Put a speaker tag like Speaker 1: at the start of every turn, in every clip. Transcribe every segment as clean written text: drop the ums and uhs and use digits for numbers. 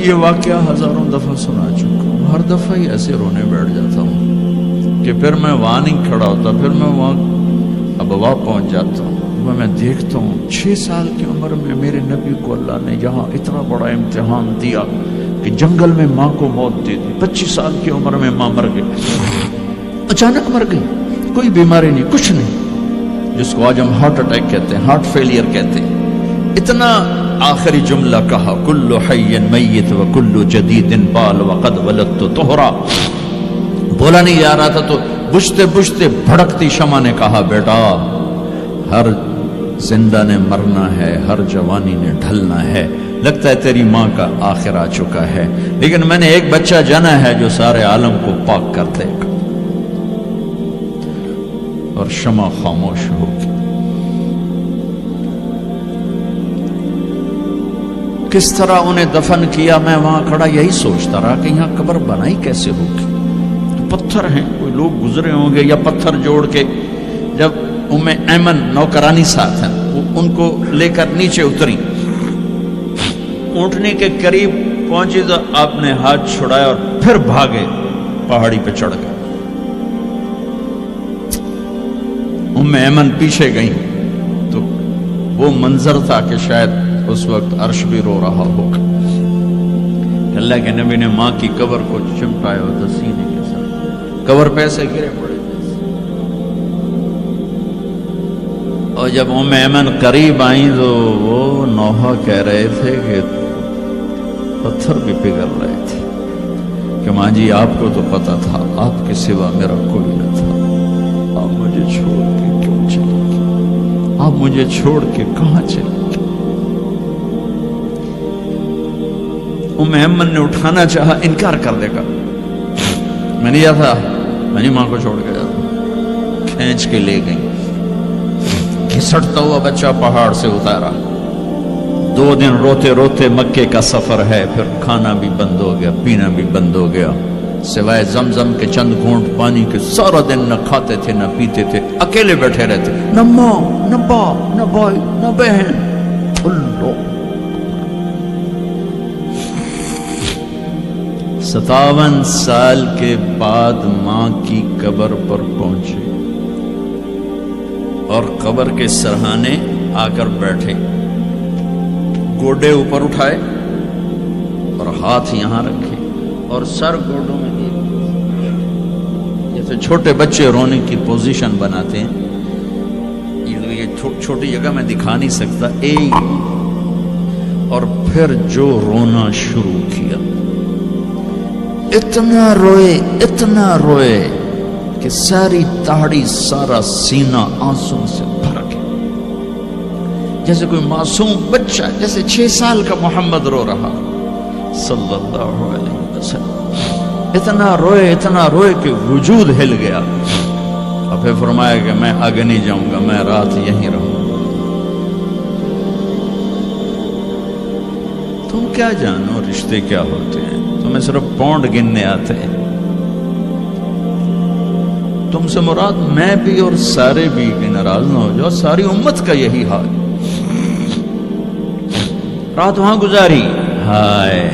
Speaker 1: یہ واقعہ ہزاروں دفعہ سنا چکا ہوں، ہر دفعہ ہی ایسے رونے بیٹھ جاتا ہوں کہ پھر میں وہاں نہیں کھڑا ہوتا، پھر میں وہاں ابوا پہنچ جاتا ہوں۔ میں دیکھتا ہوں 6 سال کی عمر میں میرے نبی کو اللہ نے یہاں اتنا بڑا امتحان دیا کہ جنگل میں ماں کو موت دے دی۔ 25 سال کی عمر میں ماں مر گئی، اچانک مر گئی، کوئی بیماری نہیں، کچھ نہیں، جس کو آج ہم ہارٹ اٹیک کہتے ہیں، ہارٹ فیلئر کہتے ہیں۔ اتنا آخری جملہ کہا، کل حی میت و کل جدید بال وقد ولدت طہرا۔ بولا نہیں جا رہا تھا تو بجھتے بجھتے بھڑکتی شمع نے کہا، بیٹا ہر زندہ نے مرنا ہے، ہر جوانی نے ڈھلنا ہے، لگتا ہے تیری ماں کا آخر آ چکا ہے، لیکن میں نے ایک بچہ جانا ہے جو سارے عالم کو پاک کر دے گا۔ اور شمع خاموش ہو گئی۔ کس طرح انہیں دفن کیا، میں وہاں کھڑا یہی سوچتا رہا کہ یہاں قبر بنائی کیسے ہوگی۔ تو پتھر ہیں، کوئی لوگ گزرے ہوں گے یا پتھر جوڑ کے، جب ایمن نوکرانی ساتھ ہیں، وہ ان کو لے کر نیچے اتری، اونٹنی کے قریب پہنچی تو آپ نے ہاتھ چھڑایا اور پھر بھاگے، پہاڑی پہ چڑھ گئے۔ ایمن پیچھے گئیں تو وہ منظر تھا کہ شاید اس وقت عرش بھی رو رہا ہوگا۔ اللہ کے نبی نے ماں کی قبر کو چمٹایا ہوتا سینے کے ساتھ، قبر پہ ایسے گرے پڑے۔ اور جب ایمن قریب آئیں تو وہ نوحہ کہہ رہے تھے کہ پتھر بھی پگھل رہے تھے کہ ماں جی آپ کو تو پتا تھا آپ کے سوا میرا کوئی نہ تھا، آپ مجھے چھوڑ کے کیوں چلے گئے، آپ مجھے چھوڑ کے کہاں چلے گئے۔ ایمن نے اٹھانا چاہا، انکار کر دے گا، میں نہیں جاتا، میں نہیں ماں کو چھوڑ کے جاتا۔ کھینچ کے لے گئی، گھسٹتا ہوا بچہ پہاڑ سے اتارا۔ 2 دن روتے روتے مکے کا سفر ہے، پھر کھانا بھی بند ہو گیا، پینا بھی بند ہو گیا، سوائے زمزم کے چند گھونٹ پانی کے سارا دن نہ کھاتے تھے نہ پیتے تھے، اکیلے بیٹھے رہتے، نہ ماں نہ باپ نہ بھائی نہ بہن۔ اللہ 57 سال کے بعد ماں کی قبر پر پہنچے اور قبر کے سرہانے آ کر بیٹھے، گوڈے اوپر اٹھائے اور ہاتھ یہاں رکھے اور سر گوڈوں میں دیے، جیسے چھوٹے بچے رونے کی پوزیشن بناتے ہیں۔ یہ چھوٹی جگہ میں دکھا نہیں سکتا، اور پھر جو رونا شروع کیا، اتنا روئے کہ ساری داڑھی سارا سینہ آنسوں سے بھر گیا، جیسے کوئی معصوم بچہ، جیسے 6 سال کا محمد رو رہا صلی اللہ علیہ وسلم۔ اتنا روئے کہ وجود ہل گیا، اور پھر فرمایا کہ میں آگے نہیں جاؤں گا، میں رات یہیں رہوں گا۔ تم کیا جانو رشتے کیا ہوتے ہیں، تمہیں صرف پونڈ گننے آتے ہیں۔ تم سے مراد میں بھی اور سارے بھی، کہ ناراض نہ ہو جاؤ، ساری امت کا یہی حال۔ رات وہاں گزاری، ہائے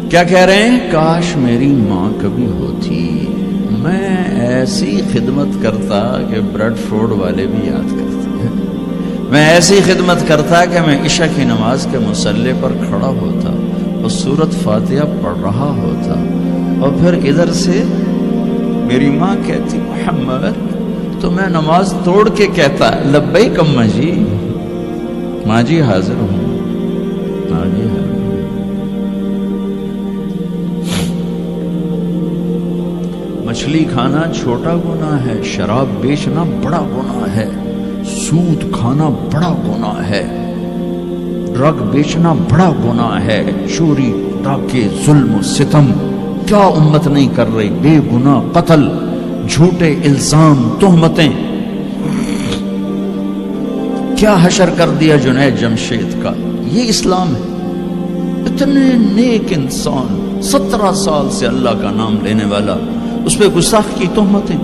Speaker 1: کیا کہہ رہے ہیں، کاش میری ماں کبھی ہوتی، میں ایسی خدمت کرتا کہ بریڈ فورڈ والے بھی یاد کرتے ہیں، میں ایسی خدمت کرتا کہ میں عشاء کی نماز کے مصلی پر کھڑا ہوتا اور سورۃ فاتحہ پڑھ رہا ہوتا، اور پھر ادھر سے میری ماں کہتی محمد، تو میں نماز توڑ کے کہتا لبیک اماں جی، ماں جی حاضر ہوں، ماں جی حاضر۔ مچھلی کھانا چھوٹا گناہ ہے، شراب بیچنا بڑا گناہ ہے، سود کھانا بڑا گناہ ہے، ڈرگ بیچنا بڑا گناہ ہے، چوری ڈاکے ظلم و ستم کیا امت نہیں کر رہی، بے گناہ قتل، جھوٹے الزام تہمتیں، کیا حشر کر دیا جنید جمشید کا۔ یہ اسلام ہے۔ اتنے نیک انسان، 17 سال سے اللہ کا نام لینے والا، اس پہ گستاخ کی تہمتیں،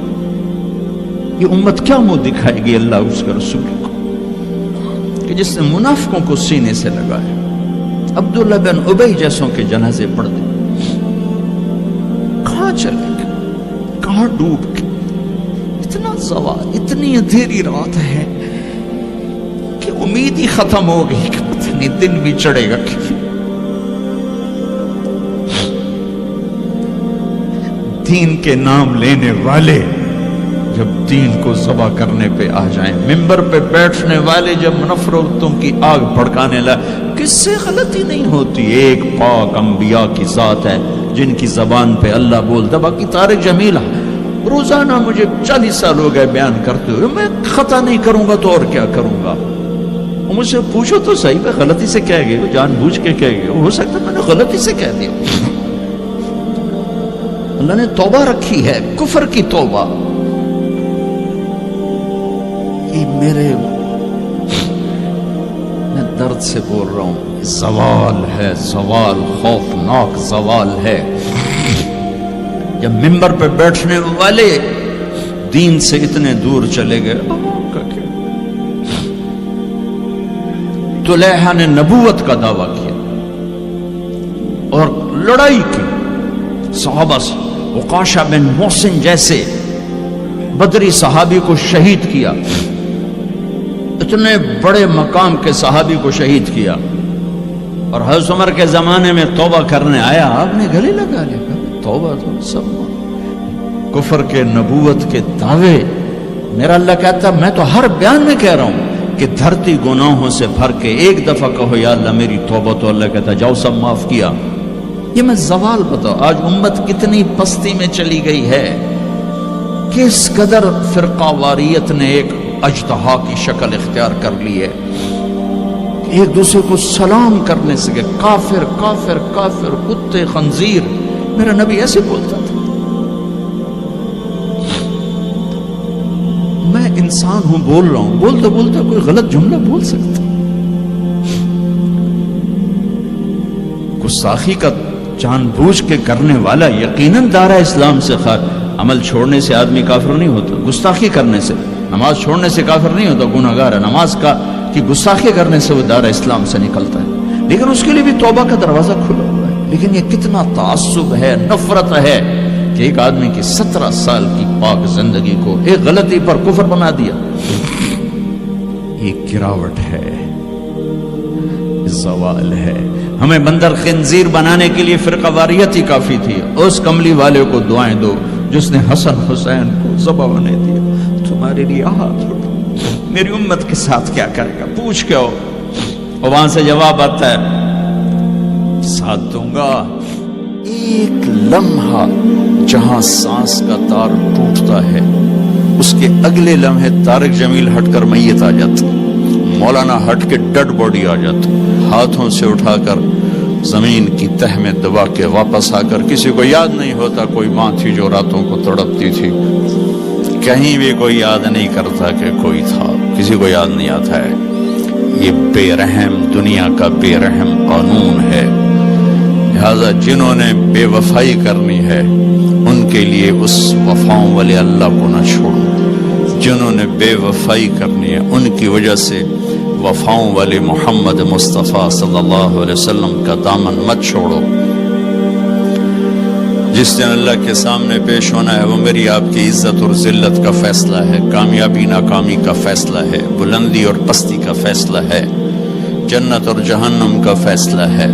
Speaker 1: یہ امت کیا منہ دکھائے گی اللہ اس کے رسول کو، کہ جس نے منافقوں کو سینے سے لگایا، عبداللہ بن ابی جیسوں کے جنازے پڑھ دیں. کہاں چلے گئے, کہاں ڈوب گئے. اتنا زوال, اتنی اندھیری رات ہے کہ امید ہی ختم ہو گئی کہ پتہ نہیں دن بھی چڑھے گا. دین کے نام لینے والے جب دین کو ذبح کرنے پہ آ جائیں, ممبر پہ بیٹھنے والے جب نفرتوں کی آگ بھڑکانے لائے, کس سے غلطی نہیں ہوتی. ایک پاک انبیاء کی ذات ہے جن کی زبان پہ اللہ بولتا. باقی طارق جمیل روزانہ مجھے 40 سال ہو گئے بیان کرتے ہوئے, میں خطا نہیں کروں گا تو اور کیا کروں گا. مجھ سے پوچھو تو صحیح, میں غلطی سے کہہ گئے, جان بوجھ کے کہہ گئے, ہو سکتا میں نے غلطی سے کہہ دیا. اللہ نے توبہ رکھی ہے, کفر کی توبہ. یہ میں درد سے بول رہا ہوں, زوال ہے, زوال, خوفناک زوال ہے. جب ممبر پہ بیٹھنے والے دین سے اتنے دور چلے گئے. طلحہ نے نبوت کا دعویٰ کیا اور لڑائی کی صحابہ سے. عکاشہ بن محسن جیسے بدری صحابی کو شہید کیا, اتنے بڑے مقام کے صحابی کو شہید کیا. اور حضرت عمر کے زمانے میں توبہ کرنے آیا, آپ نے گلے لگا لیا, توبہ تو سب کفر کے نبوت کے دعوے. میرا اللہ کہتا میں تو ہر بیان میں کہہ رہا ہوں کہ دھرتی گناہوں سے بھر کے ایک دفعہ کہو یا اللہ میری توبہ, تو اللہ کہتا جاؤ سب معاف کیا. یہ میں زوال بتاؤ. آج امت کتنی پستی میں چلی گئی ہے, کس قدر فرقہ واریت نے ایک اجتہا کی شکل اختیار کر لی ہے. ایک دوسرے کو سلام کرنے سے کہ کافر کافر کافر, کتے خنزیر. میرا نبی ایسے بولتا تھا. میں انسان ہوں, بول رہا ہوں, بولتا بولتا کوئی غلط جملہ بول سکتا. گستاخی کا جان بوجھ کے کرنے والا یقیناً دارہ اسلام سے عمل چھوڑنے سے آدمی کافر نہیں ہوتا. گستاخی کرنے سے, نماز چھوڑنے سے کافر نہیں ہوتا, گناہگار ہے. نماز کی گستاخی کرنے سے وہ دارہ اسلام سے نکلتا ہے, لیکن اس کے لیے بھی توبہ کا دروازہ کھلا ہوا ہے. لیکن یہ کتنا تعصب ہے, نفرت ہے کہ ایک آدمی کی 17 سال کی پاک زندگی کو ایک غلطی پر کفر بنا دیا. یہ گراوٹ ہے, زوال ہے. ہمیں بندر خنزیر بنانے کے لیے فرقہ واریت ہی کافی تھی. اس کملی والے کو دعائیں دو جس نے حسن حسین کو ذبح ہونے دیا. تمہارے لیے ہاتھ اٹھو, میری امت کے ساتھ کیا کرے گا, پوچھ کے ہو. اور وہاں سے جواب آتا ہے ساتھ دوں گا. ایک لمحہ جہاں سانس کا تار ٹوٹتا ہے, اس کے اگلے لمحے طارق جمیل ہٹ کر میت آ جاتا, مولانا ہٹ کے ڈیڈ باڈی آ جاتا, ہاتھوں سے اٹھا کر زمین کی تہ میں دبا کے واپس آ کر. کسی کو یاد نہیں ہوتا کوئی ماں تھی جو راتوں کو تڑپتی تھی, کہیں بھی کوئی یاد نہیں کرتا کہ کوئی تھا, کسی کو یاد نہیں آتا ہے. یہ بے رحم دنیا کا بے رحم قانون ہے. لہذا جنہوں نے بے وفائی کرنی ہے ان کے لیے اس وفاؤں والے اللہ کو نہ چھوڑو. جنہوں نے بے وفائی کرنی ہے ان کی وجہ سے وفاؤں والے محمد مصطفیٰ صلی اللہ علیہ وسلم کا دامن مت چھوڑو. جس دن اللہ کے سامنے پیش ہونا ہے وہ میری آپ کی عزت اور ذلت کا فیصلہ ہے, کامیابی ناکامی کا فیصلہ ہے, بلندی اور پستی کا فیصلہ ہے, جنت اور جہنم کا فیصلہ ہے.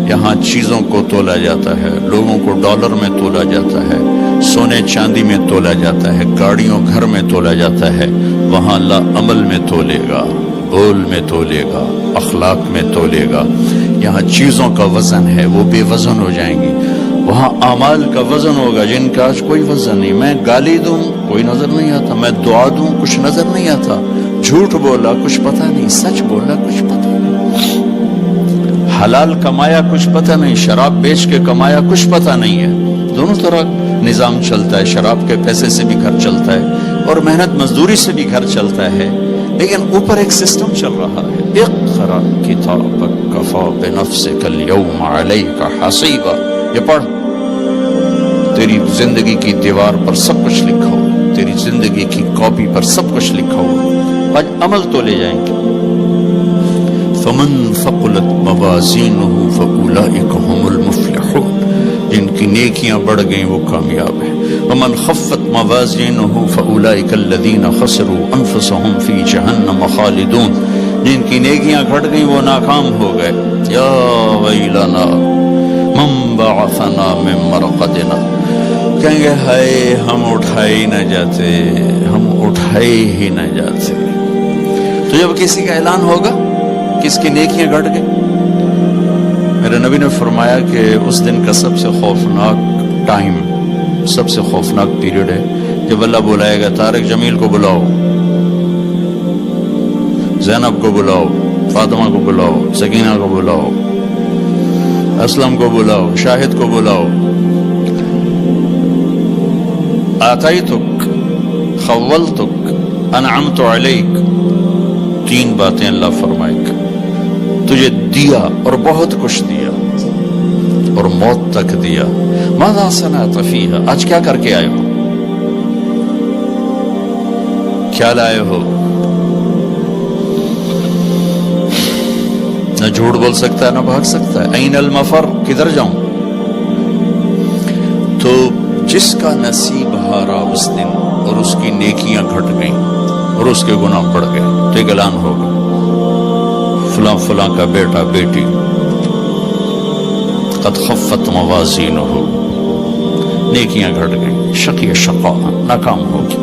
Speaker 1: یہاں چیزوں کو تولا جاتا ہے, لوگوں کو ڈالر میں تولا جاتا ہے, سونے چاندی میں تولا جاتا ہے, گاڑیوں گھر میں تولا جاتا ہے. وہاں اللہ عمل میں تولے گا, بول میں تولے گا, اخلاق میں تولے گا. یہاں چیزوں کا وزن ہے, وہ بے وزن ہو جائیں گی. وہاں اعمال کا وزن ہوگا جن کا آج کوئی وزن نہیں. میں گالی دوں کوئی نظر نہیں آتا, میں دعا دوں کچھ نظر نہیں آتا, جھوٹ بولا کچھ پتہ نہیں, سچ بولا کچھ پتہ نہیں, حلال کمایا کچھ پتہ نہیں, شراب بیچ کے کمایا کچھ پتہ نہیں ہے. دونوں طرح نظام چلتا ہے, شراب کے پیسے سے بھی گھر چلتا ہے اور محنت مزدوری سے بھی گھر چلتا ہے, لیکن اوپر ایک سسٹم چل رہا ہے. اقرأ کتابک کفی بنفسک اليوم علیک حسیبا. یہ پڑھ, تیری زندگی کی دیوار پر سب کچھ لکھا ہو, تیری زندگی کی کاپی پر سب کچھ لکھا ہو. آج عمل تو لے جائیں گے. فمن ثقلت موازینہ فأولئک هم المفلحون، جن کی نیکیاں بڑھ گئیں وہ کامیاب ہیں۔ ومن خفت موازینہ فأولئک الذین خسروا انفسهم فی جہنم خالدون، جن کی نیکیاں گھٹ گئیں وہ ناکام ہو گئے۔ یا ویلنا من بعثنا من مرقدنا، کہیں گے ہائے ہم اٹھائے ہی نہ جاتے، ہم اٹھائے ہی نہ جاتے۔ تو جب کسی کا اعلان ہوگا کہ اس کی نیکیاں گھٹ گئی، میرے نبی نے فرمایا کہ اس دن کا سب سے خوفناک ٹائم، سب سے خوفناک پیریڈ ہے جب اللہ بلائے گا طارق جمیل کو بلاؤ، زینب کو بلاؤ، فاطمہ کو بلاؤ، سکینہ کو بلاؤ، اسلم کو بلاؤ، شاہد کو بلاؤ، آتیتک خولتک انعمت علیک، تین باتیں اللہ فرمائے گا، تجھے دیا اور بہت کچھ دیا اور موت تک دیا۔ ماذا صنعت فیہا، آج کیا کر کے آئے ہو، کیا لائے ہو؟ نہ جھوٹ بول سکتا ہے نہ بھاگ سکتا ہے۔ این المفر، کدھر جاؤں؟ تو جس کا نصیب ہارا اس دن اور اس کی نیکیاں گھٹ گئیں اور اس کے گناہ بڑھ گئے تو ایک اعلان ہوگا، فلاں فلاں کا بیٹا بیٹی قد خفت موازینہ، نیکیاں گھٹ گئیں، شقی شقا، ناکام ہوگی۔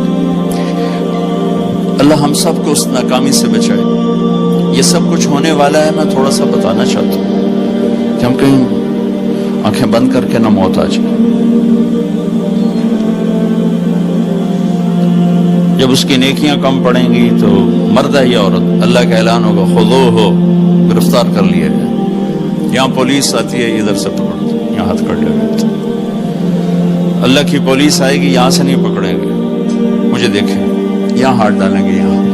Speaker 1: اللہ ہم سب کو اس ناکامی سے بچائے۔ یہ سب کچھ ہونے والا ہے، میں تھوڑا سا بتانا چاہتا ہوں کہ ہم کہیں آنکھیں بند کر کے نہ موت آ جائے۔ جب اس کی نیکیاں کم پڑیں گی تو مرد ہے یا عورت، اللہ کا اعلان ہوگا خذوہ، گرفتار کر لیا جائے۔ یہاں پولیس آتی ہے، ادھر سے پکڑتی، یہاں ہاتھ کر لیا جاتا۔ اللہ کی پولیس آئے گی، یہاں سے نہیں پکڑیں گے، مجھے دیکھیں، یہاں ہاتھ ڈالیں گے، یہاں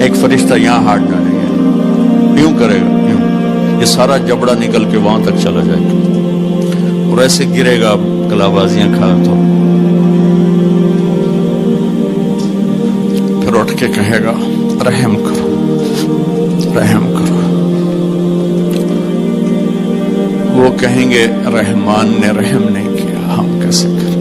Speaker 1: ایک فرشتہ یہاں ہاتھ ڈالیں گے، یوں کرے گا، یوں، یہ سارا جبڑا نکل کے وہاں تک چلا جائے گا اور ایسے گرے گا، کلابازیاں کھا تو پھر اٹھ کے کہے گا رحم کرو، رحم کرو۔ وہ کہیں گے رحمان نے رحم نہیں کیا، ہم کیسے کریں؟